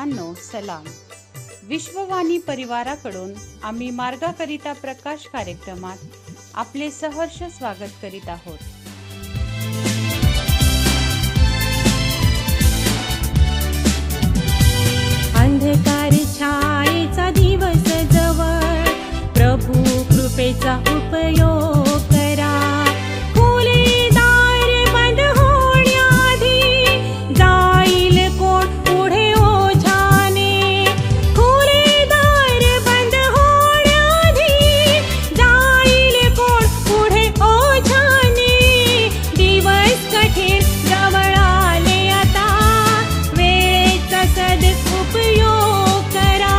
श्रोत्यांनो सलाम. विश्ववाणी परिवाराकडून आम्ही मार्गाकरिता प्रकाश कार्यक्रमात आपले सहर्ष स्वागत करीत आहोत. अंधकार छायेचा दिवस जवळ, प्रभू कृपेचा उपयोग करा. खुले दार बंद होण्याआधी जाईल कोण पुढे ओझाने. खुले दार बंद होण्याआधी जाईल कोण पुढे ओझाने. दिवस कठीण जवळ आले आता, वेळेचा सदुपयोग करा.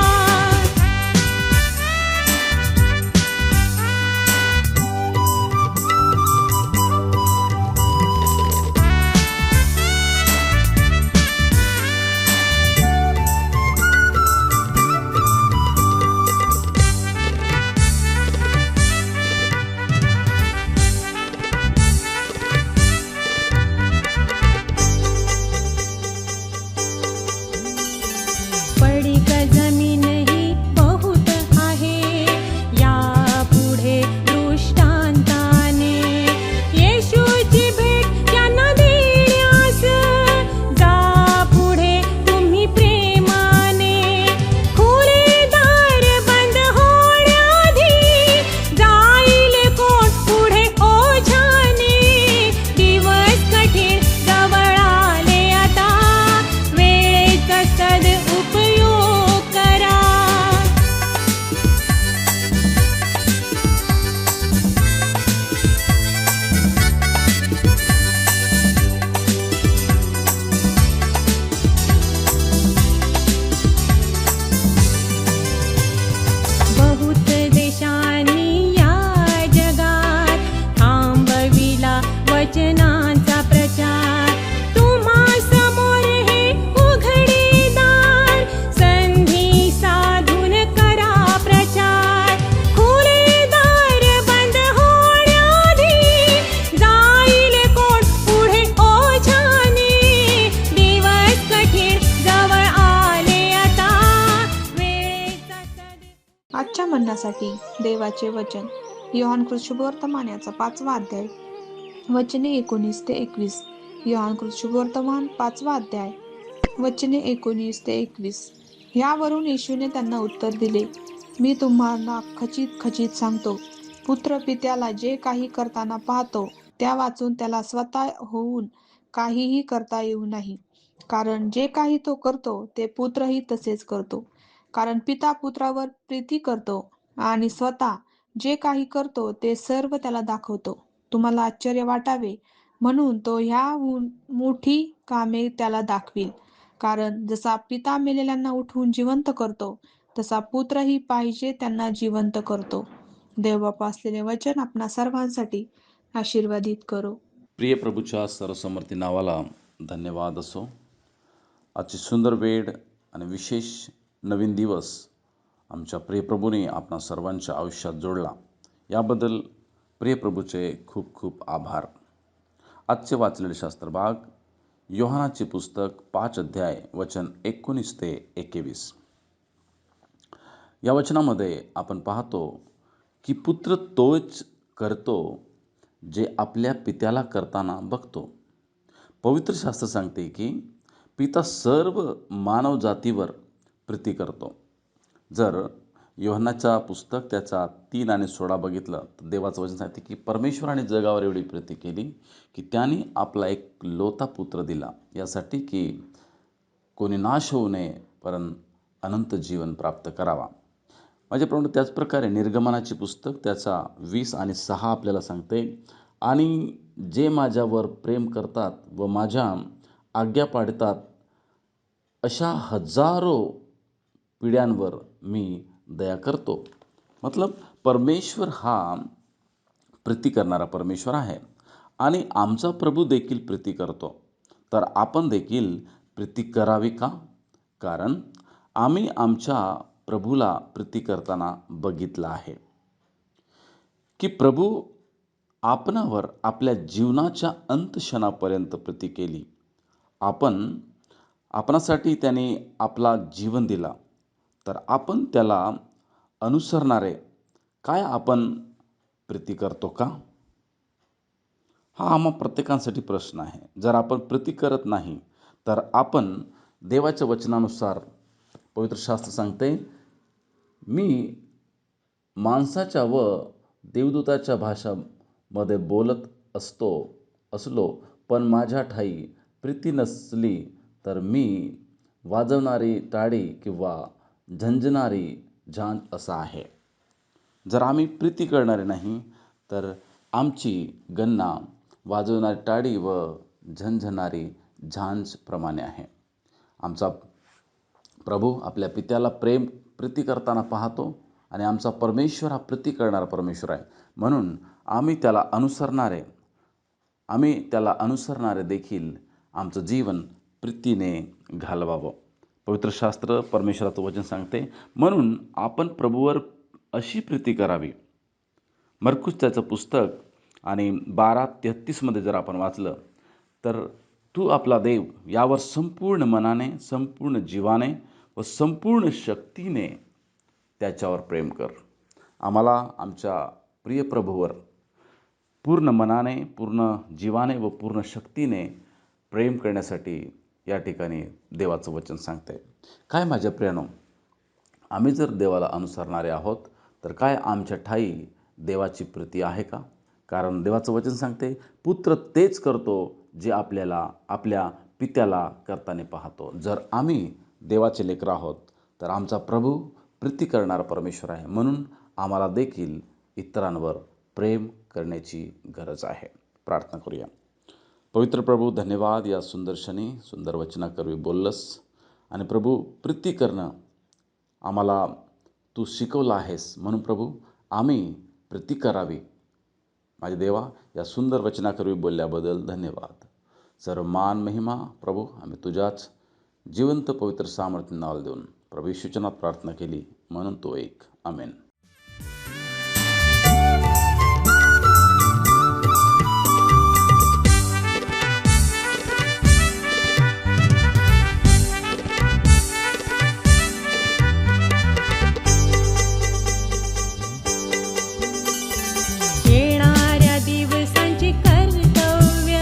पडीक जमीन ही बहुत आहे, या पुढे दृष्टांताने. येशूची भेट त्यांना देण्यास जा पुढे तुम्ही प्रेमाने. खुले दार बंद होण्याआधी जाईल कोण पुढे ओझाने. दिवस कठीण जवळ आले आता, वेळेचा सदुपयोग करा. बहुत देशांनी या जगात थांबविला वचनांचा प्रचार. तुम्हा समोर हे उघडे दार, संधी साधून करा प्रचार. खुले दार बंद होण्याआधी जाईल कोण पुढे ओझाने. दिवस कठीण जवळ आले आता, वेळेचा आजच्या म्हणण्यासाठी देवाचे वचन योहान शुभवर्तमान याचा 5वा अध्याय वचने 19 ते 21. योहान शुभवर्तमान 5वा अध्याय वचने 19 ते 21. यावरून येशूने त्यांना उत्तर दिले, मी तुम्हाला खचित खचित सांगतो, पुत्र पित्याला जे काही करताना पाहतो त्या वाचून त्याला स्वतः होऊन काहीही करता येऊ नाही. कारण जे काही तो करतो ते पुत्रही तसेच करतो. कारण पिता पुत्रावर प्रीती करतो आणि स्वतः जे काही करतो ते सर्व त्याला दाखवतो. तुम्हाला आश्चर्य वाटावे म्हणून तो ह्याहून मोठी कामे त्याला दाखवील. कारण जसा पिता मेलेल्यांना उठवून जिवंत करतो, तसा पुत्रही पाहिजे त्यांना जिवंत करतो. देवबापा असलेले वचन आपणा सर्वांसाठी आशीर्वादित करो. प्रिय प्रभूच्या सर्वसमर्थी नावाला धन्यवाद असो. आजची सुंदर वेळ आणि विशेष नवीन दिवस आमच्या प्रिय प्रभूने आपणा सर्वांच्या आयुष्यात जोडला, याबद्दल प्रिय प्रभूचे खूप खूप आभार. आजचे वाचलेले शास्त्रभाग योहानाचे पुस्तक 5 अध्याय वचन 19 ते 21. या वचनामध्ये आपण पाहतो की पुत्र तोच करतो जे आपल्या पित्याला करताना बघतो. पवित्र शास्त्र सांगते की पिता सर्व मानव जातीवर प्रीती करतो. जर योहानाचा पुस्तक त्याचा 3 आणि 16 बघितलं तर देवाचं वचन सांगते की परमेश्वराने जगावर एवढी प्रीती केली की त्याने आपला एक लोता पुत्र दिला, यासाठी की कोणी नाश होऊ नये परंतु अनंत जीवन प्राप्त करावा. माझ्या प्रमाणे त्याचप्रकारे निर्गमनाचे पुस्तक त्याचा 20 आणि 6 आपल्याला सांगते, आणि जे माझ्यावर प्रेम करतात व माझ्या आज्ञा पाळतात अशा हजारो पिढ्यांवर मी दया करतो. मतलब परमेश्वर हा प्रीती करणारा परमेश्वर आहे आणि आमचा प्रभू देखील प्रीती करतो. तर आपण देखील प्रीती करावी का? कारण आम्ही आमच्या प्रभूला प्रीती करताना बघितलं आहे की प्रभू आपणावर आपल्या जीवनाच्या अंतक्षणापर्यंत प्रीती केली. आपण आपणासाठी त्याने आपला जीवन दिला, तर आपण त्याला अनुसरणारे काय आपण प्रीती करतो का? हा आम्हा प्रत्येकासाठी प्रश्न आहे. जर आपण प्रीती करत नाही तर आपण देवाच्या वचनानुसार पवित्र शास्त्र सांगते, मी माणसाच्या व देवदूताच्या भाषामध्ये बोलत असलो पण माझ्या ठाई प्रीती नसली तर मी वाजवणारी टाळी किंवा झंझणारी झांज असा आहे. जर आम्ही प्रीती करणारे नाही तर आमची गणना वाजवणारी टाळी व झंझणारी झांजप्रमाणे आहे. आमचा प्रभू आपल्या पित्याला प्रीती करताना पाहतो आणि आमचा परमेश्वर हा प्रीती करणारा परमेश्वर आहे. म्हणून आम्ही त्याला अनुसरणारे देखील आमचं जीवन प्रीतीने घालवावं. पवित्र शास्त्र परमेश्वराचं वचन सांगते, म्हणून आपण प्रभूवर अशी प्रीती करावी. मरकुस त्याचं पुस्तक आणि 12:33 जर आपण वाचलं तर तू आपला देव यावर संपूर्ण मनाने, संपूर्ण जीवाने व संपूर्ण शक्तीने त्याच्यावर प्रेम कर. आम्हाला आमच्या प्रिय प्रभूवर पूर्ण मनाने, पूर्ण जीवाने व पूर्ण शक्तीने प्रेम करण्यासाठी या ठिकाणी देवाचं वचन सांगते. काय माझ्या प्रियानो, आम्ही जर देवाला अनुसरणारे आहोत तर काय आमच्या ठाई देवाची प्रीती आहे का? कारण देवाचं वचन सांगते, पुत्र तेच करतो जे आपल्या पित्याला करताना पाहतो. जर आम्ही देवाचे लेकरं आहोत तर आमचा प्रभू प्रीती करणारा परमेश्वर आहे. म्हणून आम्हाला देखील इतरांवर प्रेम करण्याची गरज आहे. प्रार्थना करूया. पवित्र प्रभू, धन्यवाद या सुंदर क्षणी सुंदर वचनाकरवी बोललंस आणि प्रभू प्रीती करणं आम्हाला तू शिकवलं आहेस. म्हणून प्रभू आम्ही प्रीती करावी. माझे देवा, या सुंदर वचनाकरवी बोलल्याबद्दल धन्यवाद. सर्व मान महिमा प्रभू आम्ही तुझ्याच जिवंत पवित्र सामर्थ्य नावाला देऊन प्रभू येशूच्या नावात प्रार्थना केली, म्हणून तो एक. आमेन. येणाऱ्या दिवसांची कर्तव्य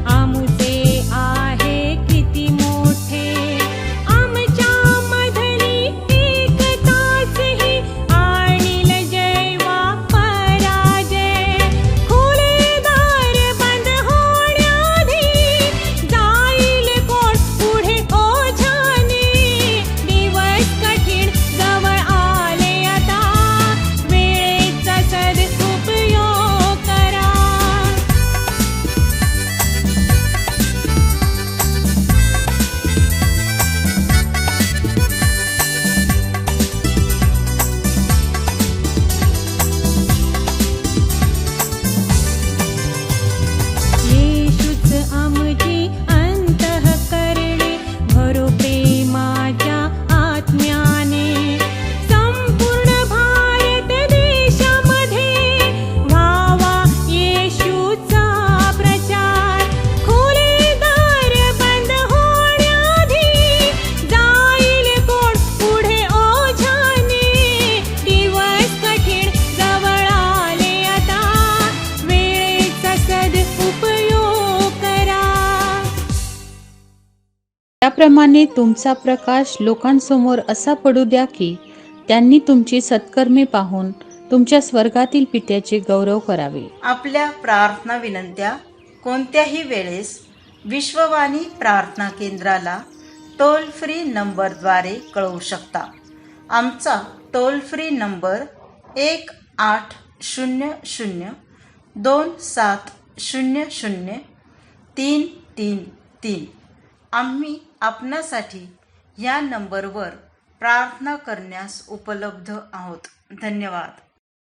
आमुचे आहे किती मोठे. आमच्या मधली एकताच ही आणील जय वा पराजय. खुले दार बंद होण्याआधी जाईल कोण पुढे ओझाने. दिवस कठीण जवळ आले आता, वेळेचा सदुपयोग करा. येशूच आमची अंतःकरणे भरो प्रेमाच्या आत्म्याने. संपूर्ण भारत देशामध्ये व्हावा येशूचा प्रचार. खुले दार बंद होण्याआधी जाईल कोण पुढे ओझाने. दिवस कठीण जवळ आले आता, वेळेचा सदुपयोग करा. त्याप्रमाणे तुमचा प्रकाश लोकांसमोर असा पडू द्या की त्यांनी तुमची सत्कर्मे पाहून तुमच्या स्वर्गातील पित्याचे गौरव करावे. आपल्या प्रार्थना विनंत्या कोणत्याही वेळेस विश्ववाणी प्रार्थना केंद्राला टोल फ्री नंबरद्वारे कळवू शकता. आमचा टोल फ्री नंबर 1-800-2700-333. आम्ही आपणासाठी या नंबरवर प्रार्थना करण्यास उपलब्ध आहोत. धन्यवाद.